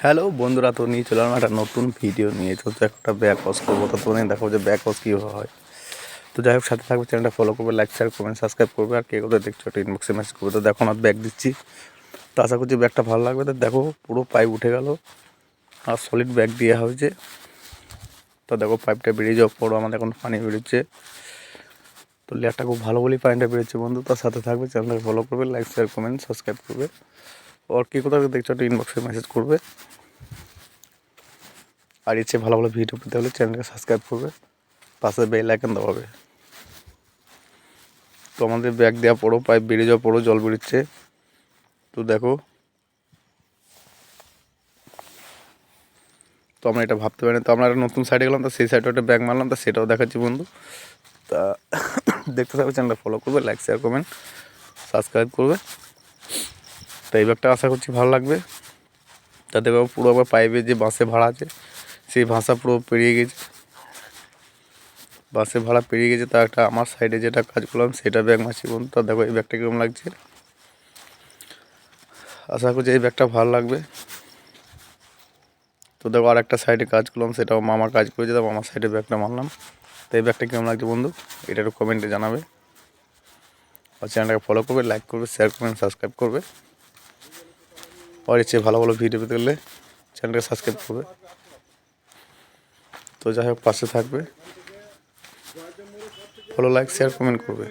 Hello বন্ধুরা, তো নিয়ে চলে একটা নতুন ভিডিও নিয়ে। তো একটা ব্যাক ওয়াশ করবো, তো তোমাদের দেখাবো যে ব্যাক ওয়াশ কীভাবে হয়। তো যাই হোক, সাথে থাকবে, চ্যানেলটা ফলো করবে, লাইক শেয়ার কমেন্ট সাবস্ক্রাইব করবে। আর কে কোথায় দেখছো একটা ইনবক্সে মেসেজ করবে। তো দেখো আমার ব্যাগ দিচ্ছি, তো আশা করছি ব্যাগটা ভালো লাগবে। তো দেখো পুরো পাইপ উঠে গেল আর সলিড ব্যাগ দেওয়া হয়েছে। তো দেখো পাইপটা বেরিয়ে যাওয়ার পরও আমাদের এখন পানি বেরোচ্ছে। তো লেয়ারটা খুব ভালো বলেই পানিটা বেরোচ্ছে বন্ধু। তার সাথে থাকবে, চ্যানেলটাকে ফলো করবে, লাইক শেয়ার কমেন্ট সাবস্ক্রাইব করবে। আর কে কোথায় দেখছো একটা ইনবক্সে মেসেজ করবে। আর ইচ্ছে ভালো ভালো ভিডিও পেতে হলে চ্যানেলকে সাবস্ক্রাইব করবে, পাশে বেল আইকন দবাবে। তো আমাদের ব্যাগ দেওয়া পড়ো, পাইপ বেরিয়ে যাওয়া পড়ো জল বেরোচ্ছে। তো দেখো, তো আমরা এটা ভাবতে পারি না। তো আমরা একটা নতুন সাইডে গেলাম, তো সেই সাইডে একটা ব্যাগ মারলাম, তো সেটাও দেখাচ্ছি বন্ধু। তা দেখতে থাকবে, চ্যানেলটা ফলো করবে, লাইক শেয়ার করবেন সাবস্ক্রাইব করবে। তো এই ব্যাগটা আশা করছি ভালো লাগবে। তাতে পুরো আবার পাইপের যে বাসে ভাড়া আছে সেই ভাষা পুরো পেরিয়ে গেছে, বাসে ভাড়া পেরিয়ে গেছে। তা একটা আমার সাইডে যেটা কাজ করলাম সেটা ব্যাগ মারছি বন্ধু। তা দেখো এই ব্যাগটা কীরকম লাগছে। আশা করছি এই ব্যাগটা ভালো লাগবে। তো দেখো আর একটা সাইডে কাজ করলাম, সেটাও মামা কাজ করেছে, তো মামার সাইডে ব্যাগটা মারলাম। তো এই ব্যাগটা কেমন লাগছে বন্ধু, এটা একটু কমেন্টে জানাবে। আর চ্যানেলটাকে ফলো করবে, লাইক করবে, শেয়ার করবেন, সাবস্ক্রাইব করবে। আর ইচ্ছে ভালো ভালো ভিডিও পেতে গেলে চ্যানেলটাকে সাবস্ক্রাইব করবে। তো যাই হোক, পাশে থাকবে, ফলো লাইক শেয়ার কমেন্ট করবে।